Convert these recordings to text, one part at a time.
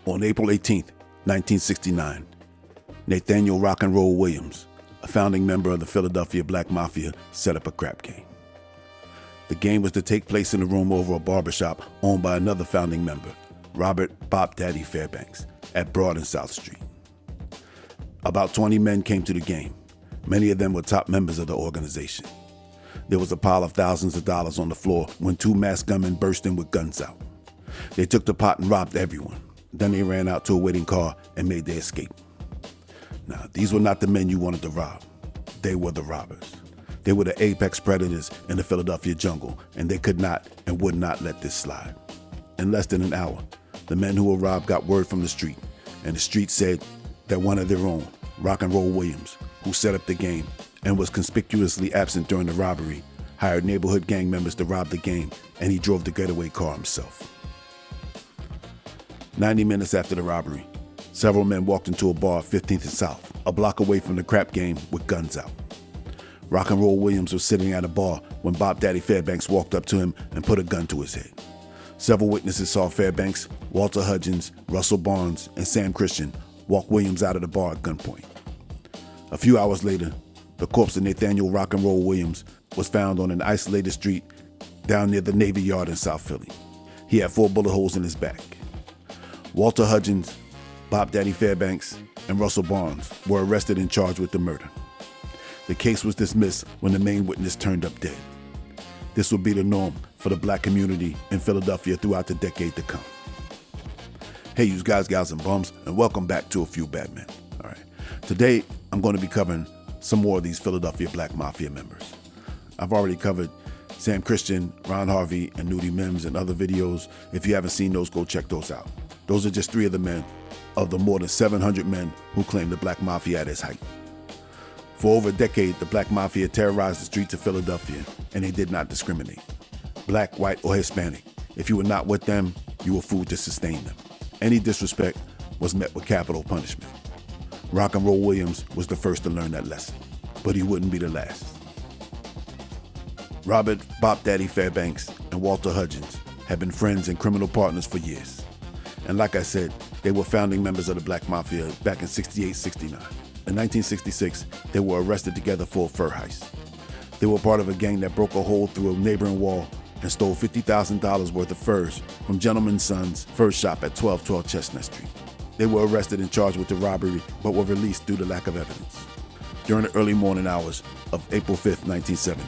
On April 18, 1969, Nathaniel Rock and Roll Williams, a founding member of the Philadelphia Black Mafia, set up a crap game. The game was to take place in a room over a barbershop owned by another founding member, Robert Bop Daddy Fairbanks, at Broad and South Street. About 20 men came to the game. Many of them were top members of the organization. There was a pile of thousands of dollars on the floor when two masked gunmen burst in with guns out. They took the pot and robbed everyone. Then they ran out to a waiting car and made their escape. Now, these were not the men you wanted to rob. They were the robbers. They were the apex predators in the Philadelphia jungle, and they could not and would not let this slide. In less than an hour, the men who were robbed got word from the street, and the street said that one of their own, Rock and Roll Williams, who set up the game and was conspicuously absent during the robbery, hired neighborhood gang members to rob the game, and he drove the getaway car himself. 90 minutes after the robbery, several men walked into a bar at 15th and South, a block away from the crap game, with guns out. Rock and Roll Williams was sitting at a bar when Bop Daddy Fairbanks walked up to him and put a gun to his head. Several witnesses saw Fairbanks, Walter Hudgens, Russell Barnes, and Sam Christian walk Williams out of the bar at gunpoint. A few hours later, the corpse of Nathaniel Rock and Roll Williams was found on an isolated street down near the Navy Yard in South Philly. He had 4 bullet holes in his back. Walter Hudgens, Bop Daddy Fairbanks, and Russell Barnes were arrested and charged with the murder. The case was dismissed when the main witness turned up dead. This would be the norm for the black community in Philadelphia throughout the decade to come. Hey, you guys, gals, and bums, and welcome back to A Few Bad Men. All right, today I'm going to be covering some more of these Philadelphia Black Mafia members. I've already covered Sam Christian, Ron Harvey, and Nudie Mims in other videos. If you haven't seen those, go check those out. Those are just 3 of the men of the more than 700 men who claimed the Black Mafia at its height. For over a decade, the Black Mafia terrorized the streets of Philadelphia, and they did not discriminate. Black, white, or Hispanic. If you were not with them, you were food to sustain them. Any disrespect was met with capital punishment. Rock and Roll Williams was the first to learn that lesson, but he wouldn't be the last. Robert Bop Daddy Fairbanks and Walter Hudgens had been friends and criminal partners for years. And like I said, they were founding members of the Black Mafia back in 68, 69. In 1966, they were arrested together for a fur heist. They were part of a gang that broke a hole through a neighboring wall and stole $50,000 worth of furs from Gentleman's Son's fur shop at 1212 Chestnut Street. They were arrested and charged with the robbery, but were released due to lack of evidence. During the early morning hours of April 5th, 1970,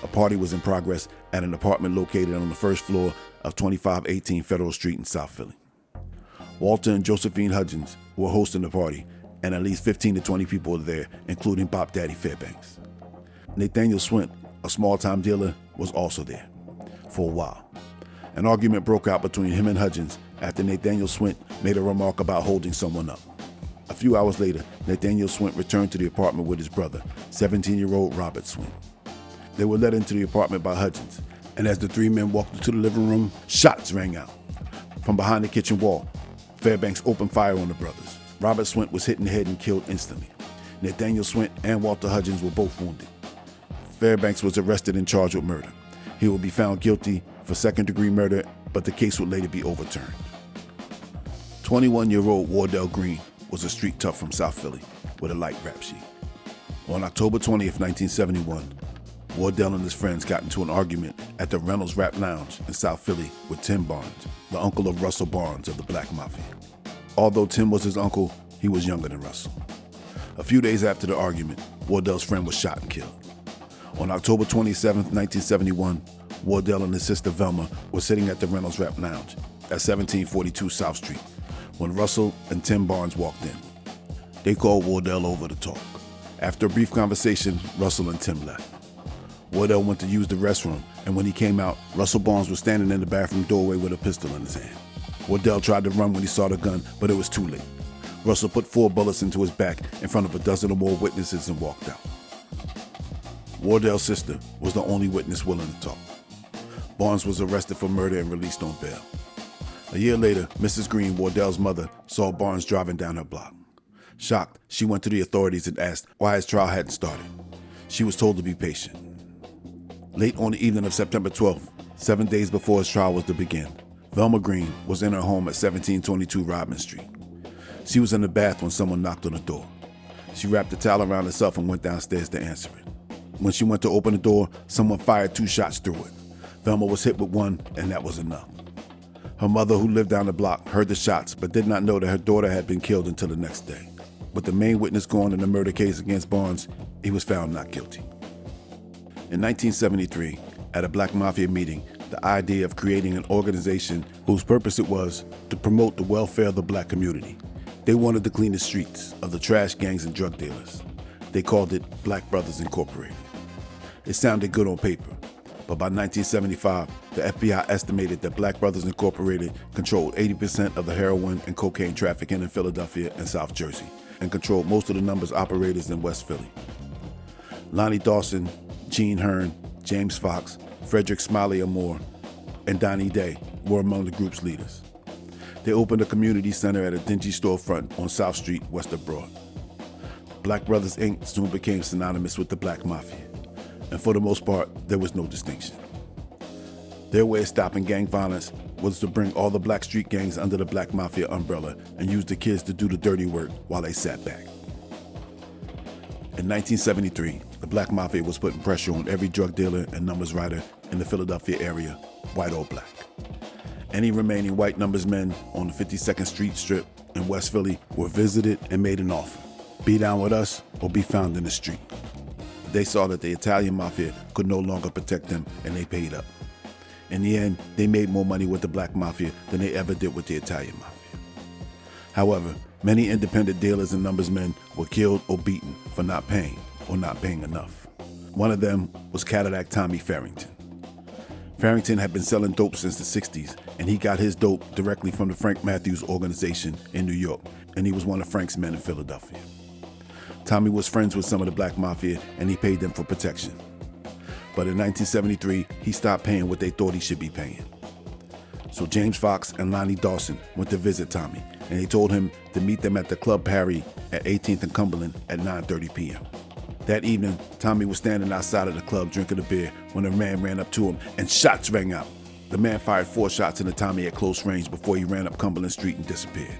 a party was in progress at an apartment located on the first floor of 2518 Federal Street in South Philly. Walter and Josephine Hudgens were hosting the party, and at least 15 to 20 people were there, including Bop Daddy Fairbanks. Nathaniel Swint, a small-time dealer, was also there. For a while, an argument broke out between him and Hudgens after Nathaniel Swint made a remark about holding someone up. A few hours later, Nathaniel Swint returned to the apartment with his brother, 17-year-old Robert Swint. They were led into the apartment by Hudgens, and as the 3 men walked into the living room, shots rang out. From behind the kitchen wall, Fairbanks opened fire on the brothers. Robert Swint was hit in the head and killed instantly. Nathaniel Swint and Walter Hudgens were both wounded. Fairbanks was arrested and charged with murder. He will be found guilty for second-degree murder, but the case would later be overturned. 21-year-old Wardell Green was a street tough from South Philly with a light rap sheet. On October 20th, 1971, Wardell and his friends got into an argument at the Reynolds Rap Lounge in South Philly with Tim Barnes, the uncle of Russell Barnes of the Black Mafia. Although Tim was his uncle, he was younger than Russell. A few days after the argument, Wardell's friend was shot and killed. On October 27th, 1971, Wardell and his sister Velma were sitting at the Reynolds Rap Lounge at 1742 South Street when Russell and Tim Barnes walked in. They called Wardell over to talk. After a brief conversation, Russell and Tim left. Wardell went to use the restroom, and when he came out, Russell Barnes was standing in the bathroom doorway with a pistol in his hand. Wardell tried to run when he saw the gun, but it was too late. Russell put 4 bullets into his back in front of a dozen or more witnesses and walked out. Wardell's sister was the only witness willing to talk. Barnes was arrested for murder and released on bail. A year later, Mrs. Green, Wardell's mother, saw Barnes driving down her block. Shocked, she went to the authorities and asked why his trial hadn't started. She was told to be patient. Late on the evening of September 12th, 7 days before his trial was to begin, Velma Green was in her home at 1722 Rodman Street. She was in the bath when someone knocked on the door. She wrapped the towel around herself and went downstairs to answer it. When she went to open the door, someone fired 2 shots through it. Velma was hit with one, and that was enough. Her mother, who lived down the block, heard the shots but did not know that her daughter had been killed until the next day. With the main witness gone in the murder case against Barnes, he was found not guilty. In 1973, at a Black Mafia meeting, the idea of creating an organization whose purpose it was to promote the welfare of the black community. They wanted to clean the streets of the trash gangs and drug dealers. They called it Black Brothers Incorporated. It sounded good on paper, but by 1975, the FBI estimated that Black Brothers Incorporated controlled 80% of the heroin and cocaine trafficking in Philadelphia and South Jersey, and controlled most of the numbers operators in West Philly. Lonnie Dawson, Gene Hearn, James Fox, Frederick Smiley Amore, and Donnie Day were among the group's leaders. They opened a community center at a dingy storefront on South Street, west of Broad. Black Brothers Inc. soon became synonymous with the Black Mafia, and for the most part, there was no distinction. Their way of stopping gang violence was to bring all the black street gangs under the Black Mafia umbrella and use the kids to do the dirty work while they sat back. In 1973, the Black Mafia was putting pressure on every drug dealer and numbers writer in the Philadelphia area, white or black. Any remaining white numbers men on the 52nd Street Strip in West Philly were visited and made an offer: be down with us or be found in the street. They saw that the Italian Mafia could no longer protect them, and they paid up. In the end, they made more money with the Black Mafia than they ever did with the Italian Mafia. However, many independent dealers and numbers men were killed or beaten for not paying or not paying enough. One of them was Cadillac Tommy Farrington. Farrington had been selling dope since the 60s, and he got his dope directly from the Frank Matthews organization in New York, and he was one of Frank's men in Philadelphia. Tommy was friends with some of the Black Mafia, and he paid them for protection. But in 1973, he stopped paying what they thought he should be paying. So James Fox and Lonnie Dawson went to visit Tommy, and they told him to meet them at the Club Harry at 18th and Cumberland at 9:30 p.m. That evening, Tommy was standing outside of the club drinking a beer when a man ran up to him and shots rang out. The man fired 4 shots into Tommy at close range before he ran up Cumberland Street and disappeared.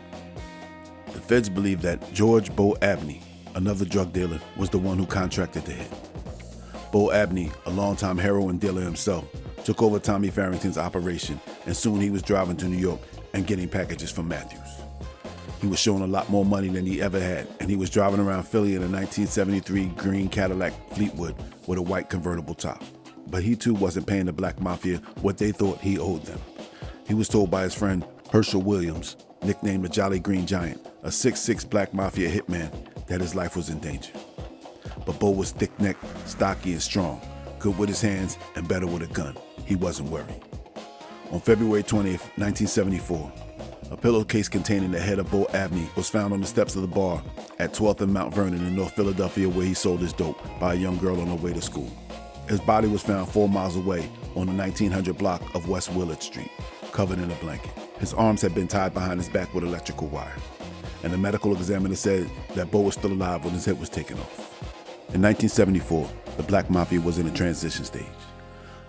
The feds believed that George Bo Abney, another drug dealer, was the one who contracted the hit. Bo Abney, a longtime heroin dealer himself, took over Tommy Farrington's operation, and soon he was driving to New York and getting packages from Matthews. He was showing a lot more money than he ever had, and he was driving around Philly in a 1973 green Cadillac Fleetwood with a white convertible top. But he too wasn't paying the Black Mafia what they thought he owed them. He was told by his friend Herschel Williams, nicknamed the Jolly Green Giant, a 6'6" Black Mafia hitman, that his life was in danger. But Bo was thick-necked, stocky, and strong, good with his hands and better with a gun. He wasn't worried. On February 20th, 1974, a pillowcase containing the head of Bo Abney was found on the steps of the bar at 12th and Mount Vernon in North Philadelphia, where he sold his dope, by a young girl on her way to school. His body was found 4 miles away on the 1900 block of West Willard Street, covered in a blanket. His arms had been tied behind his back with electrical wire, and the medical examiner said that Bo was still alive when his head was taken off. In 1974, the Black Mafia was in a transition stage.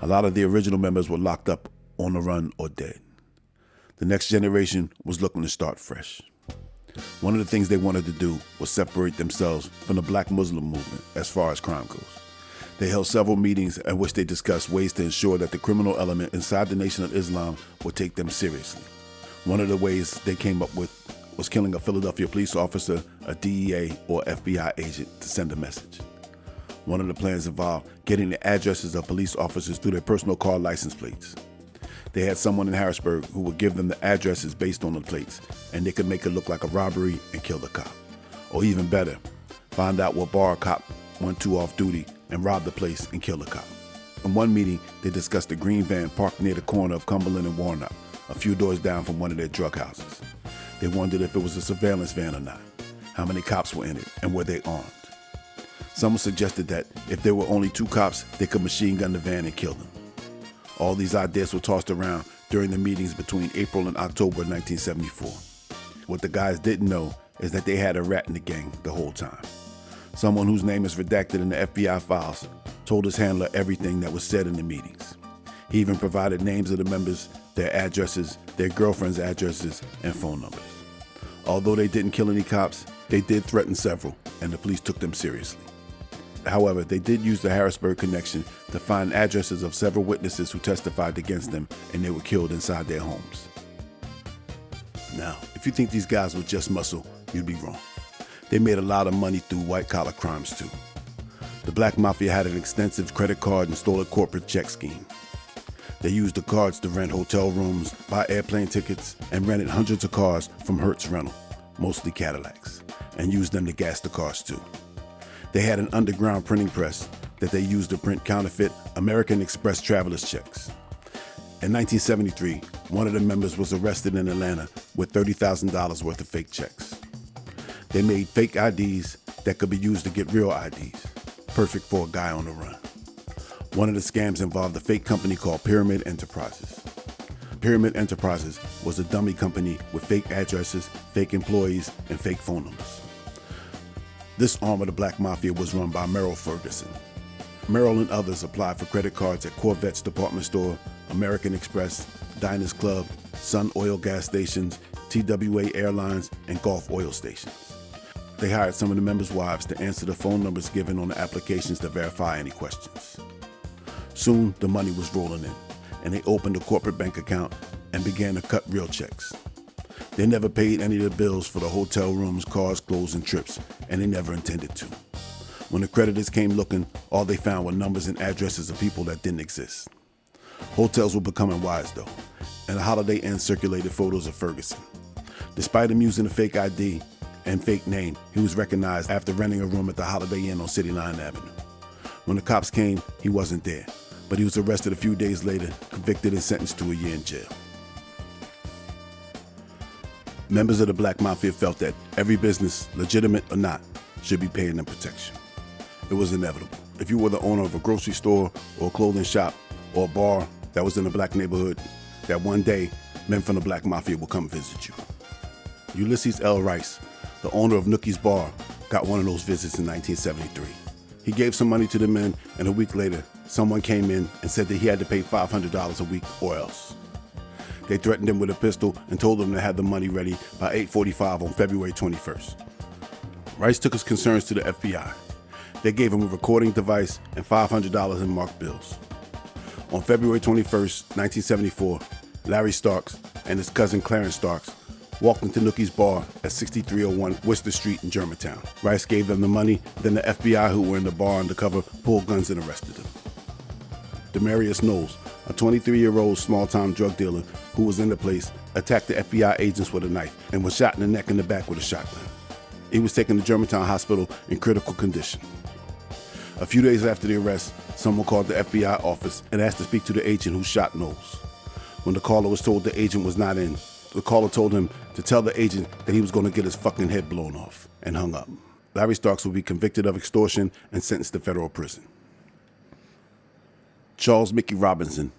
A lot of the original members were locked up, on the run, or dead. The next generation was looking to start fresh. One of the things they wanted to do was separate themselves from the Black Muslim movement as far as crime goes. They held several meetings at which they discussed ways to ensure that the criminal element inside the Nation of Islam would take them seriously. One of the ways they came up with was killing a Philadelphia police officer, a DEA or FBI agent to send a message. One of the plans involved getting the addresses of police officers through their personal car license plates. They had someone in Harrisburg who would give them the addresses based on the plates, and they could make it look like a robbery and kill the cop. Or even better, find out what bar a cop went to off duty and rob the place and kill the cop. In one meeting, they discussed a green van parked near the corner of Cumberland and Warnock, a few doors down from one of their drug houses. They wondered if it was a surveillance van or not, how many cops were in it, and were they armed. Someone suggested that if there were only 2 cops, they could machine gun the van and kill them. All these ideas were tossed around during the meetings between April and October 1974. What the guys didn't know is that they had a rat in the gang the whole time. Someone whose name is redacted in the FBI files told his handler everything that was said in the meetings. He even provided names of the members, their addresses, their girlfriends' addresses, and phone numbers. Although they didn't kill any cops, they did threaten several, and the police took them seriously. However, they did use the Harrisburg connection to find addresses of several witnesses who testified against them, and they were killed inside their homes. Now, if you think these guys were just muscle, you'd be wrong. They made a lot of money through white-collar crimes too. The Black Mafia had an extensive credit card and stole a corporate check scheme. They used the cards to rent hotel rooms, buy airplane tickets, and rented hundreds of cars from Hertz Rental, mostly Cadillacs, and used them to gas the cars too. They had an underground printing press that they used to print counterfeit American Express traveler's checks. In 1973, one of the members was arrested in Atlanta with $30,000 worth of fake checks. They made fake IDs that could be used to get real IDs, perfect for a guy on the run. One of the scams involved a fake company called Pyramid Enterprises. Pyramid Enterprises was a dummy company with fake addresses, fake employees, and fake phone numbers. This arm of the Black Mafia was run by Merrill Ferguson. Merrill and others applied for credit cards at Corvette's department store, American Express, Diners Club, Sun Oil gas stations, TWA Airlines, and Gulf oil stations. They hired some of the members' wives to answer the phone numbers given on the applications to verify any questions. Soon, the money was rolling in, and they opened a corporate bank account and began to cut real checks. They never paid any of the bills for the hotel rooms, cars, clothes, and trips, and they never intended to. When the creditors came looking, all they found were numbers and addresses of people that didn't exist. Hotels were becoming wise, though, and the Holiday Inn circulated photos of Ferguson. Despite him using a fake ID and fake name, he was recognized after renting a room at the Holiday Inn on City Line Avenue. When the cops came, he wasn't there, but he was arrested a few days later, convicted and sentenced to a year in jail. Members of the Black Mafia felt that every business, legitimate or not, should be paying them protection. It was inevitable. If you were the owner of a grocery store or a clothing shop or a bar that was in a black neighborhood, that one day men from the Black Mafia would come visit you. Ulysses L. Rice, the owner of Nookie's Bar, got one of those visits in 1973. He gave some money to the men, and a week later, someone came in and said that he had to pay $500 a week or else. They threatened him with a pistol and told him to have the money ready by 8:45 on February 21st. Rice took his concerns to the FBI. They gave him a recording device and $500 in marked bills. On February 21st, 1974, Larry Starks and his cousin Clarence Starks walked into Nookie's Bar at 6301 Worcester Street in Germantown. Rice gave them the money, then the FBI who were in the bar undercover pulled guns and arrested them. Demarius Knowles, a 23-year-old small-time drug dealer who was in the place, attacked the FBI agents with a knife and was shot in the neck and the back with a shotgun. He was taken to Germantown Hospital in critical condition. A few days after the arrest, someone called the FBI office and asked to speak to the agent who shot Knowles. When the caller was told the agent was not in, the caller told him to tell the agent that he was going to get his fucking head blown off, and hung up. Larry Starks would be convicted of extortion and sentenced to federal prison. Charles Mickey Robinson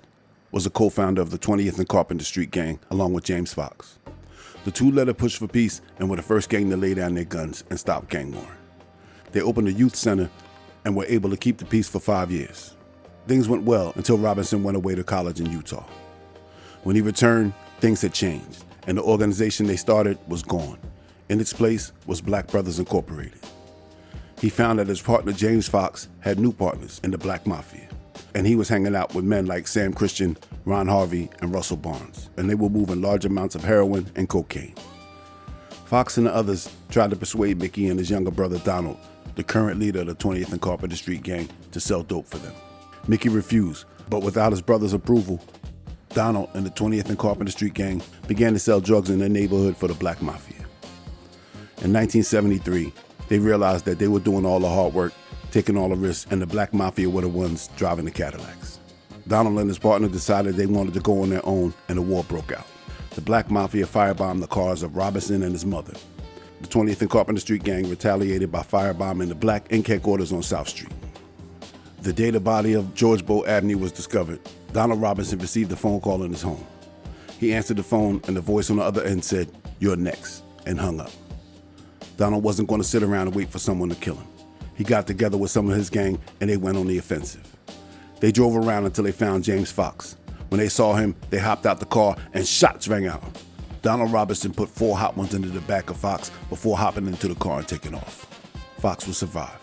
was a co-founder of the 20th and Carpenter Street gang, along with James Fox. The two led a push for peace and were the first gang to lay down their guns and stop gang warring. They opened a youth center and were able to keep the peace for 5 years. Things went well until Robinson went away to college in Utah. When he returned, things had changed, and the organization they started was gone. In its place was Black Brothers Incorporated. He found that his partner James Fox had new partners in the Black Mafia, and he was hanging out with men like Sam Christian, Ron Harvey, and Russell Barnes, and they were moving large amounts of heroin and cocaine. Fox and the others tried to persuade Mickey and his younger brother Donald, the current leader of the 20th and Carpenter Street gang, to sell dope for them. Mickey refused, but without his brother's approval, Donald and the 20th and Carpenter Street gang began to sell drugs in their neighborhood for the Black Mafia. In 1973, they realized that they were doing all the hard work, taking all the risks, and the Black Mafia were the ones driving the Cadillacs. Donald and his partner decided they wanted to go on their own, and a war broke out. The Black Mafia firebombed the cars of Robinson and his mother. The 20th and Carpenter Street gang retaliated by firebombing the Black Inc. headquarters on South Street. The day the body of George Bow Abney was discovered, Donald Robinson received a phone call in his home. He answered the phone, and the voice on the other end said, "You're next," and hung up. Donald wasn't going to sit around and wait for someone to kill him. He got together with some of his gang, and they went on the offensive. They drove around until they found James Fox, When they saw him, they hopped out the car and shots rang out. Donald Robinson put 4 hot ones into the back of Fox before hopping into the car and taking off. Fox would survive.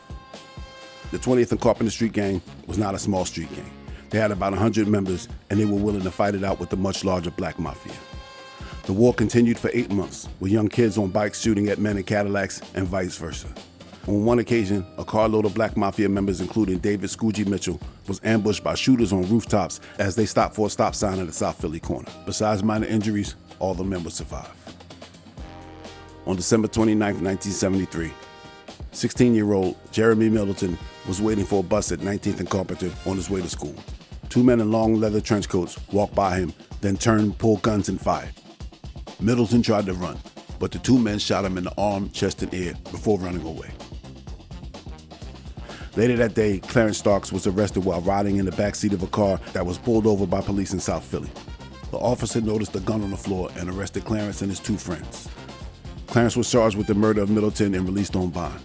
The 20th and Carpenter Street gang was not a small street gang. They had about 100 members, and they were willing to fight it out with the much larger Black Mafia. The war continued for 8 months, with young kids on bikes shooting at men in Cadillacs and vice versa. On one occasion, a carload of Black Mafia members, including David Scoogie Mitchell, was ambushed by shooters on rooftops as they stopped for a stop sign at the South Philly corner. Besides minor injuries, all the men would survive. On December 29, 1973, 16-year-old Jeremy Middleton was waiting for a bus at 19th and Carpenter on his way to school. 2 men in long leather trench coats walked by him, then turned, pulled guns, and fired. Middleton tried to run, but the 2 men shot him in the arm, chest, and ear before running away. Later that day, Clarence Starks was arrested while riding in the backseat of a car that was pulled over by police in South Philly. The officer noticed a gun on the floor and arrested Clarence and his 2 friends. Clarence was charged with the murder of Middleton and released on bond.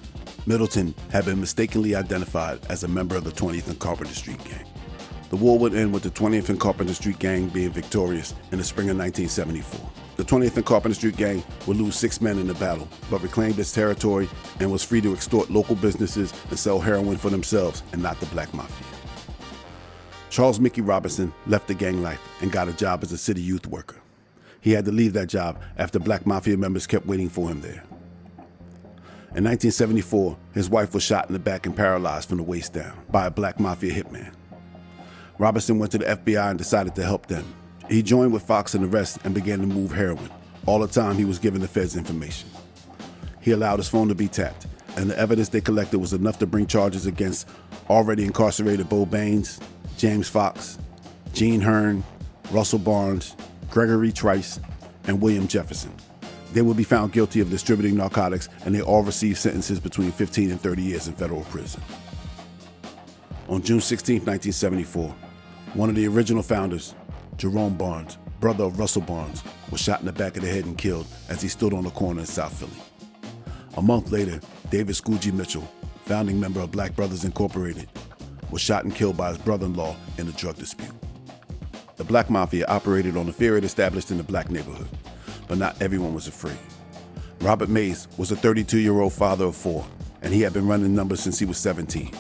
Middleton had been mistakenly identified as a member of the 20th and Carpenter Street gang. The war would end with the 20th and Carpenter Street gang being victorious in the spring of 1974. The 20th and Carpenter Street gang would lose 6 men in the battle, but reclaimed its territory and was free to extort local businesses and sell heroin for themselves and not the Black Mafia. Charles Mickey Robinson left the gang life and got a job as a city youth worker. He had to leave that job after Black Mafia members kept waiting for him there. In 1974, his wife was shot in the back and paralyzed from the waist down by a Black Mafia hitman. Robinson went to the FBI and decided to help them. He joined with Fox and the rest and began to move heroin. All the time he was giving the feds information. He allowed his phone to be tapped, and the evidence they collected was enough to bring charges against already incarcerated Bo Baines, James Fox, Gene Hearn, Russell Barnes, Gregory Trice, and William Jefferson. They would be found guilty of distributing narcotics, and they all received sentences between 15 and 30 years in federal prison. On June 16, 1974, one of the original founders, Jerome Barnes, brother of Russell Barnes, was shot in the back of the head and killed as he stood on the corner in South Philly. A month later, David Scoogie Mitchell, founding member of Black Brothers Incorporated, was shot and killed by his brother-in-law in a drug dispute. The Black Mafia operated on the fear it established in the Black neighborhood, but not everyone was afraid. Robert Mays was a 32-year-old father of 4, and he had been running numbers since he was 17.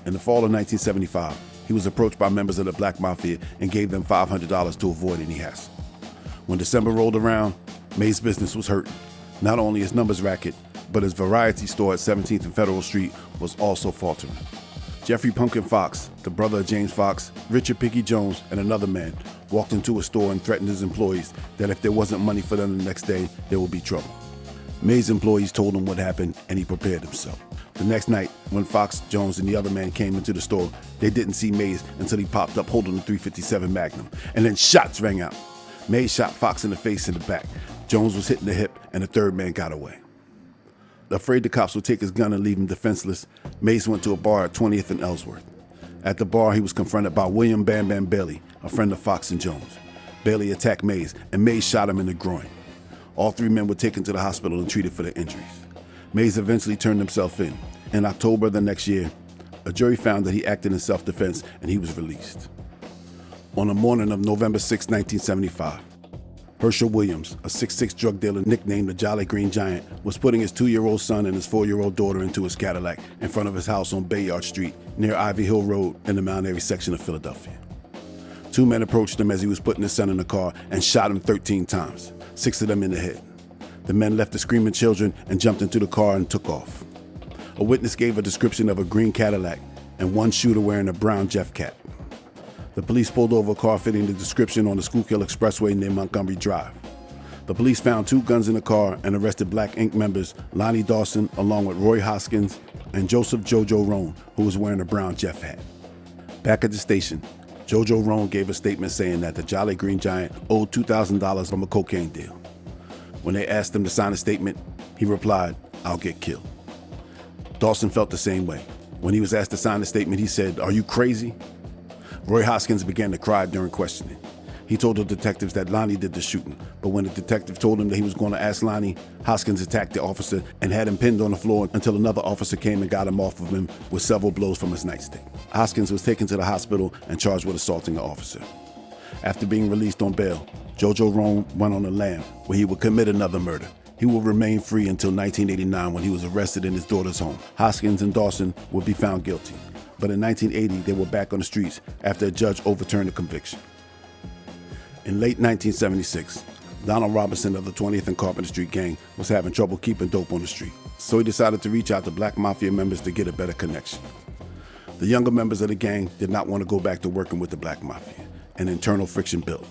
In the fall of 1975, he was approached by members of the Black Mafia and gave them $500 to avoid any hassle. When December rolled around, Mays' business was hurting. Not only his numbers racket, but his variety store at 17th and Federal Street was also faltering. Jeffrey Pumpkin Fox, the brother of James Fox, Richard Piggy Jones, and another man walked into a store and threatened his employees that if there wasn't money for them the next day, there would be trouble. Mays' employees told him what happened, and he prepared himself. The next night, when Fox, Jones, and the other man came into the store, they didn't see Mays until he popped up holding the .357 Magnum, and then shots rang out. Mays shot Fox in the face and the back. Jones was hit in the hip, and the third man got away. Afraid the cops would take his gun and leave him defenseless, Mays went to a bar at 20th and Ellsworth. At the bar, he was confronted by William Bam Bam Bailey, a friend of Fox and Jones. Bailey attacked Mays, and Mays shot him in the groin. All 3 men were taken to the hospital and treated for their injuries. Mays eventually turned himself in. In October of the next year, a jury found that he acted in self-defense and he was released. On the morning of November 6, 1975, Herschel Williams, a 6'6" drug dealer nicknamed the Jolly Green Giant, was putting his 2-year-old son and his 4-year-old daughter into his Cadillac in front of his house on Bayard Street near Ivy Hill Road in the Mount Airy section of Philadelphia. 2 men approached him as he was putting his son in the car and shot him 13 times, 6 of them in the head. The men left the screaming children and jumped into the car and took off. A witness gave a description of a green Cadillac and one shooter wearing a brown Jeff cap. The police pulled over a car fitting the description on the Schuylkill Expressway near Montgomery Drive. The police found 2 guns in the car and arrested Black Ink members Lonnie Dawson along with Roy Hoskins and Joseph Jojo Roan, who was wearing a brown Jeff hat. Back at the station, Jojo Roan gave a statement saying that the Jolly Green Giant owed $2,000 from a cocaine deal. When they asked him to sign a statement, he replied, "I'll get killed." Dawson felt the same way. When he was asked to sign the statement, he said, "Are you crazy?" Roy Hoskins began to cry during questioning. He told the detectives that Lonnie did the shooting, but when the detective told him that he was going to ask Lonnie, Hoskins attacked the officer and had him pinned on the floor until another officer came and got him off of him with several blows from his nightstick. Hoskins was taken to the hospital and charged with assaulting the officer. After being released on bail, Jojo Rome went on a lam where he would commit another murder. He would remain free until 1989 when he was arrested in his daughter's home. Hoskins and Dawson would be found guilty, but in 1980 they were back on the streets after a judge overturned the conviction. In late 1976, Donald Robinson of the 20th and Carpenter Street gang was having trouble keeping dope on the street, so he decided to reach out to Black Mafia members to get a better connection. The younger members of the gang did not want to go back to working with the Black Mafia, and internal friction built.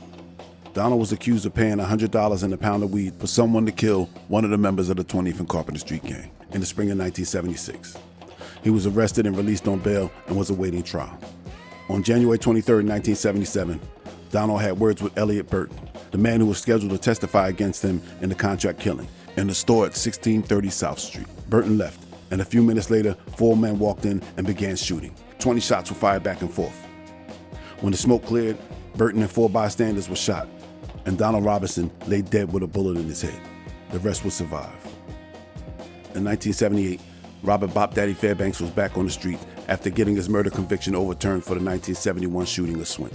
Donald was accused of paying $100 and a pound of weed for someone to kill one of the members of the 20th and Carpenter Street gang in the spring of 1976. He was arrested and released on bail and was awaiting trial. On January 23, 1977, Donald had words with Elliot Burton, the man who was scheduled to testify against him in the contract killing, in the store at 1630 South Street. Burton left, and a few minutes later, 4 men walked in and began shooting. 20 shots were fired back and forth. When the smoke cleared, Burton and 4 bystanders were shot, and Donald Robinson lay dead with a bullet in his head. The rest would survive. In 1978, Robert Bop Daddy Fairbanks was back on the street after getting his murder conviction overturned for the 1971 shooting of Swint.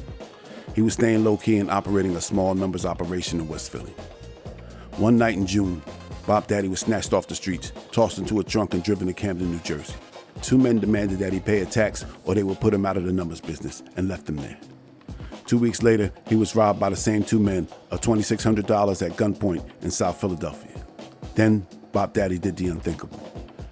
He was staying low-key and operating a small numbers operation in West Philly. One night in June, Bop Daddy was snatched off the streets, tossed into a trunk and driven to Camden, New Jersey. 2 men demanded that he pay a tax or they would put him out of the numbers business and left him there. 2 weeks later, he was robbed by the same 2 men of $2,600 at gunpoint in South Philadelphia. Then, Bop Daddy did the unthinkable.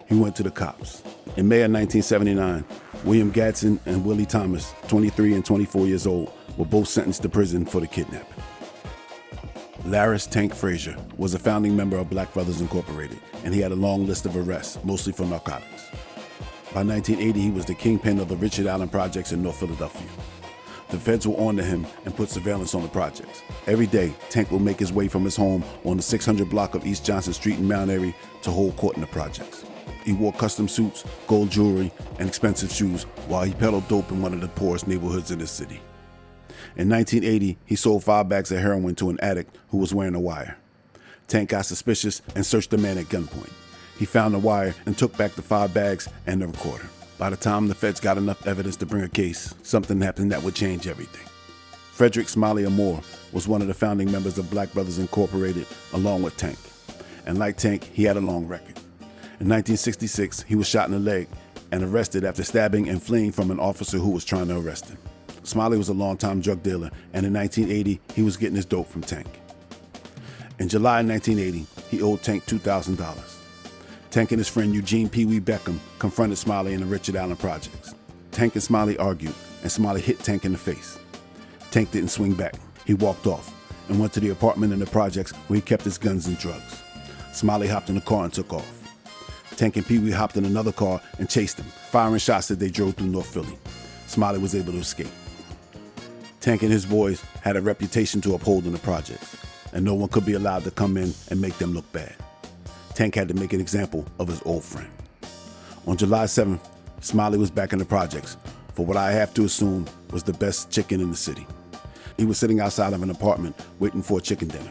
He went to the cops. In May of 1979, William Gadsden and Willie Thomas, 23 and 24 years old, were both sentenced to prison for the kidnapping. Laris Tank Frazier was a founding member of Black Brothers Incorporated, and he had a long list of arrests, mostly for narcotics. By 1980, he was the kingpin of the Richard Allen projects in North Philadelphia. The feds were on to him and put surveillance on the projects. Every day, Tank would make his way from his home on the 600 block of East Johnson Street in Mount Airy to hold court in the projects. He wore custom suits, gold jewelry, and expensive shoes while he peddled dope in one of the poorest neighborhoods in the city. In 1980, he sold 5 bags of heroin to an addict who was wearing a wire. Tank got suspicious and searched the man at gunpoint. He found the wire and took back the 5 bags and the recorder. By the time the feds got enough evidence to bring a case, something happened that would change everything. Frederick Smiley Amore was one of the founding members of Black Brothers Incorporated, along with Tank. And like Tank, he had a long record. In 1966, he was shot in the leg and arrested after stabbing and fleeing from an officer who was trying to arrest him. Smiley was a longtime drug dealer, and in 1980, he was getting his dope from Tank. In July 1980, he owed Tank $2,000. Tank and his friend Eugene Pee Wee Beckham confronted Smiley in the Richard Allen projects. Tank and Smiley argued, and Smiley hit Tank in the face. Tank didn't swing back. He walked off and went to the apartment in the projects where he kept his guns and drugs. Smiley hopped in the car and took off. Tank and Pee Wee hopped in another car and chased him, firing shots as they drove through North Philly. Smiley was able to escape. Tank and his boys had a reputation to uphold in the projects, and no one could be allowed to come in and make them look bad. Tank had to make an example of his old friend. On July 7th, Smiley was back in the projects for what I have to assume was the best chicken in the city. He was sitting outside of an apartment waiting for a chicken dinner.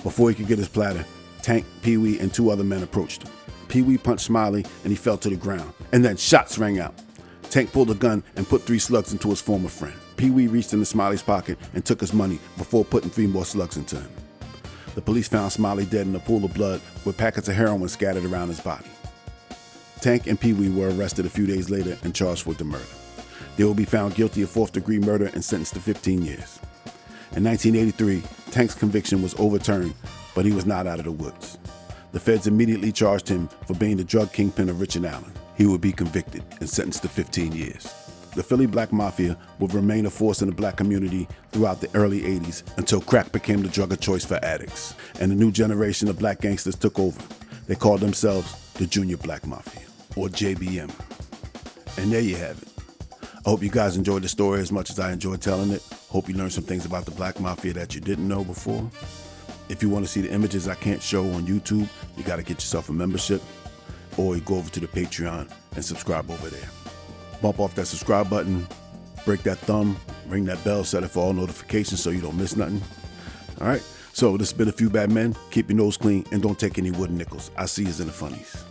Before he could get his platter, Tank, Pee Wee, and 2 other men approached him. Pee Wee punched Smiley and he fell to the ground, and then shots rang out. Tank pulled a gun and put 3 slugs into his former friend. Pee Wee reached into Smiley's pocket and took his money before putting 3 more slugs into him. The police found Smiley dead in a pool of blood with packets of heroin scattered around his body. Tank and Pee Wee were arrested a few days later and charged with the murder. They will be found guilty of 4th-degree murder and sentenced to 15 years. In 1983, Tank's conviction was overturned, but he was not out of the woods. The feds immediately charged him for being the drug kingpin of Richard Allen. He would be convicted and sentenced to 15 years. The Philly Black Mafia would remain a force in the black community throughout the early 80s until crack became the drug of choice for addicts, and a new generation of black gangsters took over. They called themselves the Junior Black Mafia, or JBM. And there you have it. I hope you guys enjoyed the story as much as I enjoyed telling it. Hope you learned some things about the Black Mafia that you didn't know before. If you want to see the images I can't show on YouTube, you got to get yourself a membership, or you go over to the Patreon and subscribe over there. Bump off that subscribe button, break that thumb, ring that bell, set it for all notifications so you don't miss nothing. All right, so this has been A Few Bad Men. Keep your nose clean and don't take any wooden nickels. I see you in the funnies.